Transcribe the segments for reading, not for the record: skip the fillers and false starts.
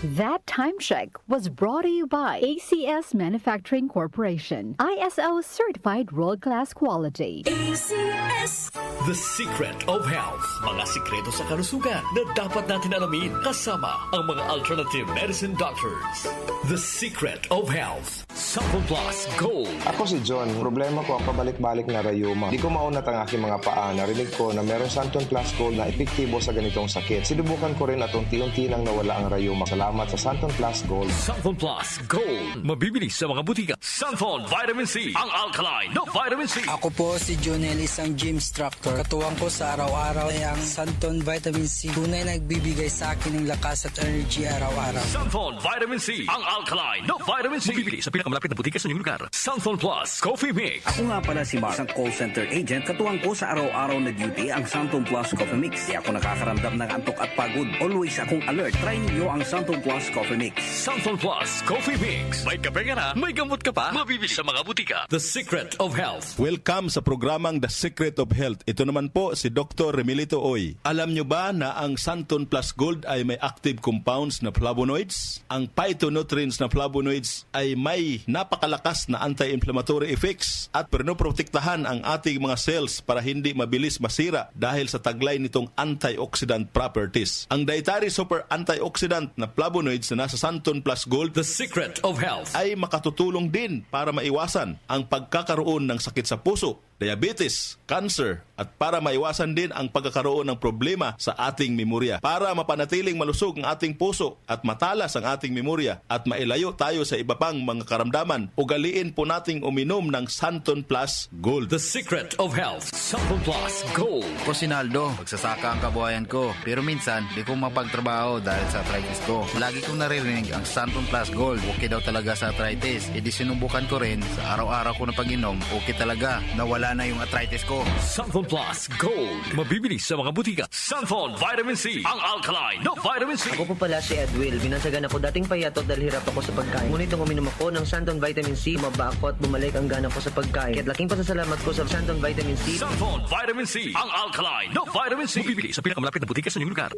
That time check was brought to you by ACS Manufacturing Corporation, ISO certified world-class quality. ACS. The Secret of Health. Mga sikreto sa kalusugan na dapat natin alamin kasama ang mga alternative medicine doctors. The Secret of Health. Sample Plus Gold. Ako si John. Problema ko ang pabalik-balik na rayuma. Di ko maunat ang aking mga paa. Narinig ko na meron Santon Plus Gold na epektibo sa ganitong sakit. Sinubukan ko rin at unti-unti nang nawala ang rayuma. Salamat sa Santon Plus Gold. Santon Plus Gold. Mabibili sa mga butika. Santon Vitamin C. Ang alkaline na vitamin C. Ako po si Jonel, isang gym instructor. Katuwang ko sa araw-araw ay ang Santon Vitamin C. Tunay nagbibigay sa akin ng lakas at energy araw-araw. Santon Vitamin C. Ang alkaline na vitamin C. Mabibili sa pinakamalapit na butika sa inyong lugar. Santon Plus Coffee Mix. Ako nga pala si Mark, isang call center agent. Katuwang ko sa araw-araw na duty ang Santon Plus Coffee Mix. Di ako nakakaramdam ng antok at pagod. Always akong alert. Try niyo ang Santon Plus Coffee Mix. Santon Plus Coffee Mix. May kape ka na, may gamot ka pa. Mabibili sa mga butika. The Secret of Health. Welcome sa programang The Secret of Health. Ito naman po si Dr. Remilito Oy. Alam nyo ba na ang Santon Plus Gold ay may active compounds na flavonoids? Ang phytonutrients na flavonoids ay may napakalakas na anti-inflammatory effects at pinoprotektahan ang ating mga cells para hindi mabilis masira dahil sa taglay nitong antioxidant properties. Ang dietary super antioxidant na flavonoids na nasa Santon Plus Gold, The Secret of Health, ay makatutulong din para maiwasan ang pagkakaroon ng sakit sa puso, diabetes, cancer, at para maiwasan din ang pagkakaroon ng problema sa ating memorya. Para mapanatiling malusog ang ating puso at matalas ang ating memorya at mailayo tayo sa iba pang mga karamdaman, ugaliin po nating uminom ng Santon Plus Gold. The Secret of Health, Santon Plus Gold. Ako si Naldo, magsasaka ang kabuhayan ko. Pero minsan, di ko mapagtrabaho dahil sa arthritis ko. Lagi kong naririnig ang Santon Plus Gold. Okay daw talaga sa arthritis. E di sinubukan ko rin. Sa araw-araw ko na pag-inom, okay talaga. Nawala na yung arthritis ko. Santon Plus Gold. Mabibili sa mga butika. Santon Vitamin C. Ang alkaline na vitamin C. Ako po pala si Edwil. Binansagan ako dating payatot dahil hirap ako sa pagkain. Ngunit nung uminom ako ng Santon Vitamin C, tumaba ako at bumalik ang gana ko sa pagkain. Kaya't laking pasasalamat ko sa Santon Vitamin C. Santon Vitamin C. Ang alkaline na vitamin C. Mabibili sa pinakamalapit na butika sa inyong lugar.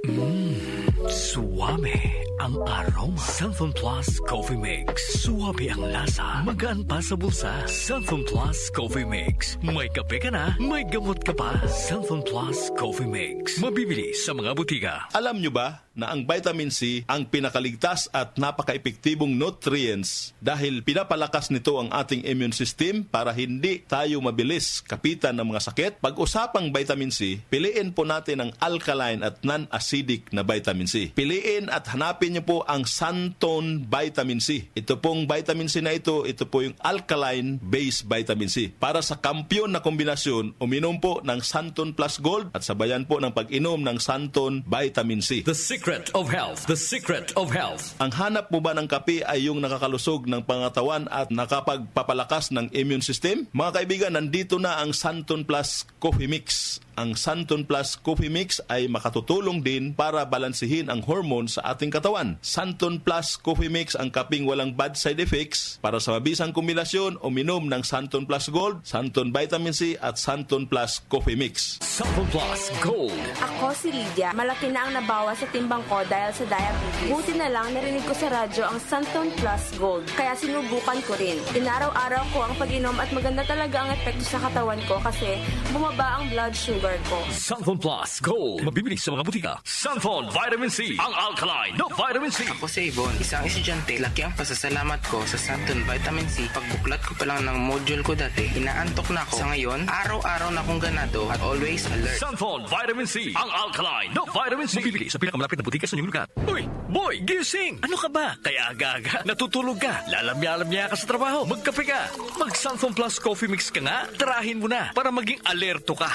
Suwame ang aroma. Santon Plus Coffee Mix. Suwabe ang lasa. Magaan pa sa bulsa. Santon Plus Coffee Mix. May kape ka na, may gamot ka pa. Santon Plus Coffee Mix. Mabibili sa mga butika. Alam nyo ba na ang vitamin C ang pinakaligtas at napaka-epektibong nutrients dahil pinapalakas nito ang ating immune system para hindi tayo mabilis kapitan ng mga sakit? Pag-usapang vitamin C, piliin po natin ang alkaline at non-acidic na vitamin C. Piliin at hanapin nyo po ang Santon Vitamin C. Ito pong vitamin C na ito po yung alkaline-based vitamin C. Para sa kampyon na kombinasyon, uminom po ng Santon Plus Gold at sabayan po ng pag-inom ng Santon Vitamin C. The Secret of Health. The Secret of Health. Ang hanap mo ba ng kape ay yung nakakalusog ng pangatawan at nakapagpapalakas ng immune system? Mga kaibigan, nandito na ang Santon Plus Coffee Mix. Ang Santon Plus Coffee Mix ay makatutulong din para balansihin ang hormones sa ating katawan. Santon Plus Coffee Mix ang kaping walang bad side effects. Para sa mabisang kombinasyon, uminom ng Santon Plus Gold, Santon Vitamin C at Santon Plus Coffee Mix. Santon Plus Gold. Ako si Lydia. Malaki na ang nabawas sa timbang ko dahil sa diabetes. Buti na lang narinig ko sa radyo ang Santon Plus Gold. Kaya sinubukan ko rin. Inaraw-araw ko ang pag-inom at maganda talaga ang epekto sa katawan ko kasi bumaba ang blood sugar ko. Santon Plus Gold. Mabibili sa mga butika. Santon Vitamin C. Ang alkaline na vitamin C. Ako si Yvonne, isang estudyante. Laki ang pasasalamat ko sa Santon Vitamin C. Pagbuklat ko pa lang ng module ko dati, inaantok na ako. Sa ngayon, araw-araw na akong ganado at always alert. Santon Vitamin C. Ang alkaline na vitamin C. Mabibili sa pinakamalapit na butika sa inyong lugar. Uy, boy, gising! Ano ka ba? Kaya aga-aga, natutulog ka. Lalamya-lamya ka sa trabaho. Magkape ka. Mag Santon Plus Coffee Mix ka nga. Tarahin mo na para maging alerto ka.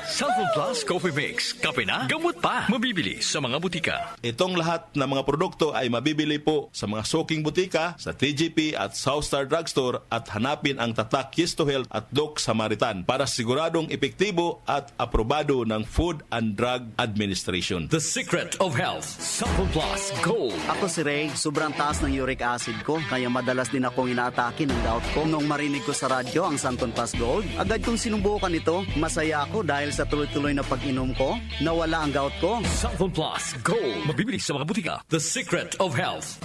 Santon Plus Coffee Mix. Kape na, gamot pa. Mabibili sa mga butika. Itong lahat ng mga produkto ay mabibili po sa mga soking butika, sa TGP at Southstar Drugstore at hanapin ang tatak Yes to Health at Doc Samaritan para siguradong epektibo at aprobado ng Food and Drug Administration. The Secret of Health. Santon Plus Gold. Ako si Ray, sobrang taas ng uric acid ko, kaya madalas din akong inaatake ng gout ko. Nung marinig ko sa radyo ang Santon Plus Gold, agad kong sinubukan ito. Masaya ako dahil sa tuloy-tuloy na pag-inom ko, nawala ang gout ko. Santon Plus Gold. Mabibili sa mga butika. The Secret of Health.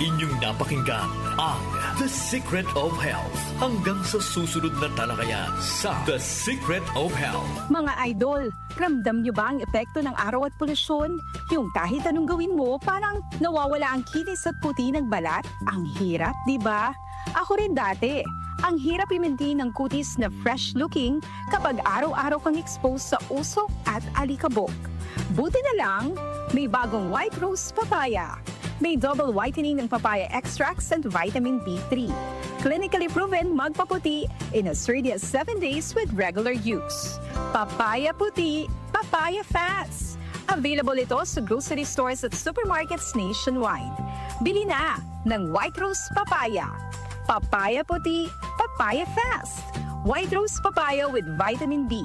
Inyong napakinggan ang The Secret of Health. Hanggang sa susunod na talakayan sa The Secret of Health. Mga idol, ramdam nyo ba ang epekto ng araw at polusyon? Yung kahit anong gawin mo, parang nawawala ang kinis at puti ng balat? Ang hirap, di ba? Ako rin dati. Ang hirap i-maintain ng kutis na fresh-looking kapag araw-araw kang exposed sa usok at alikabok. Buti na lang, may bagong White Rose Papaya. May double whitening ng papaya extracts and vitamin B3. Clinically proven magpaputi in as early as 7 days with regular use. Papaya puti, papaya fast. Available ito sa grocery stores at supermarkets nationwide. Bili na ng White Rose Papaya. Papaya puti, papaya fast. White Rose Papaya with vitamin B.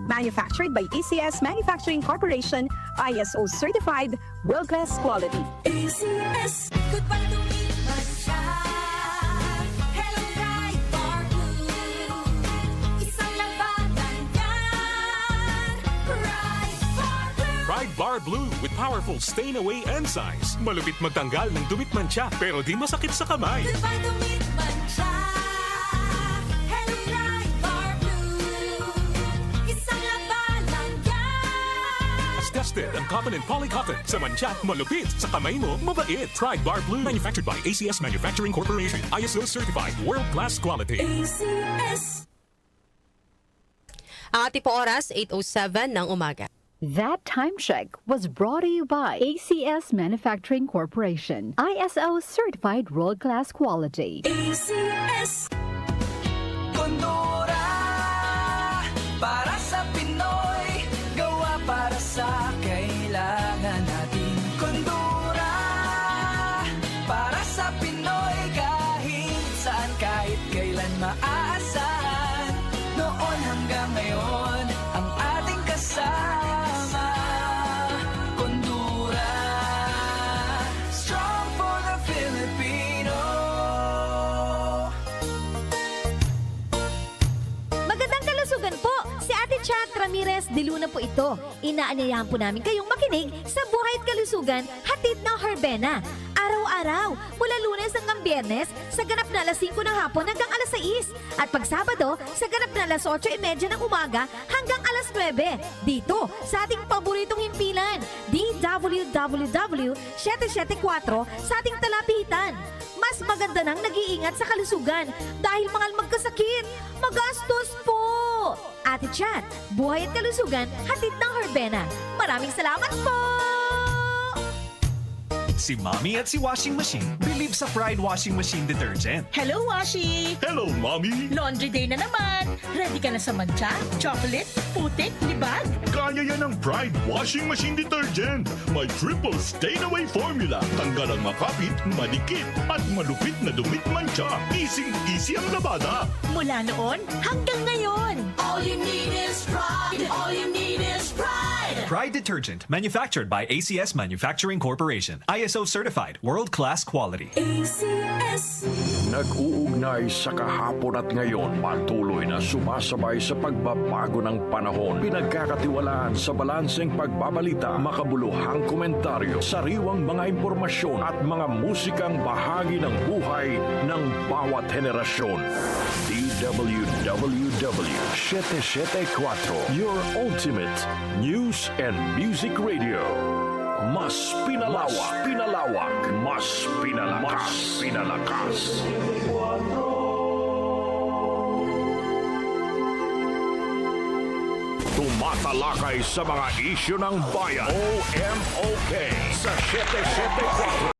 Manufactured by ACS Manufacturing Corporation, ISO certified, world-class quality. ACS, good pa tumiman siya. Hello, Pride Bar Blue. Isang labanan yan. Pride Bar Blue. Pride Bar Blue with powerful stain-away enzymes. Malupit magtanggal ng dumit mancha pero di masakit sa kamay. Good pa tumiman siya. Hello, Pride Bar Blue. Isang labanan yan. As tested ang cotton and polycotton. Sa mancha, malupit. Sa kamay mo, mabait. Pride Bar Blue. Manufactured by ACS Manufacturing Corporation. ISO certified. World-class quality. ACS. Ang ating po oras, 8:07 ng umaga. That time check was brought to you by ACS Manufacturing Corporation, ISO certified world-class quality. ACS. Kondura, para sa Pinoy, gawa para sa kailangan natin. Kondura, para sa Pinoy, kahit saan, kahit kailan maaasahan. Noon hanggang ngayon, ang ating kasama. Kondura, strong for the Filipino. Magandang kalusugan po! Si Ate Chat Ramirez de Luna po ito. Inaanyayahan po namin kayong makinig sa Buhay at Kalusugan, hatid ng Herbena. Araw-araw, mula Lunes hanggang Biyernes, sa ganap na alas 5 ng hapon hanggang alas 6. At pag Sabado, sa ganap na alas 8:30 ng umaga hanggang alas 9. Dito, sa ating paboritong himpilan, DWWW 774 sa ating talapitan. Mas maganda nang nag-iingat sa kalusugan dahil mahal magkasakit. Magastos po! Ate Chat, Buhay at Kalusugan, hatid ng Herbena. Maraming salamat po! Si Mommy at si Washing Machine believe sa Pride Washing Machine Detergent. Hello, Washi! Hello, Mommy! Laundry day na naman! Ready ka na sa mancha, chocolate, putik, libag? Kaya yan ang Pride Washing Machine Detergent. May triple stain-away formula. Tanggal ang makapit, manikip, at malupit na dumit mancha. Easy ang labada. Mula noon hanggang ngayon. All you need is pride. All you need is pride. Pride Detergent, manufactured by ACS Manufacturing Corporation. ISO certified, world-class quality. ACS. Nag-uugnay sa kahapon at ngayon, patuloy na sumasabay sa pagbabago ng panahon. Pinagkakatiwalaan sa balanseng pagbabalita, makabuluhang komentaryo, sariwang mga impormasyon at mga musikang bahagi ng buhay ng bawat henerasyon. DWWW 774, your ultimate news and music radio. Mas pinalawak, mas pinalakas. Tumatalakay sa mga isyu ng bayan. OMOK sa 774.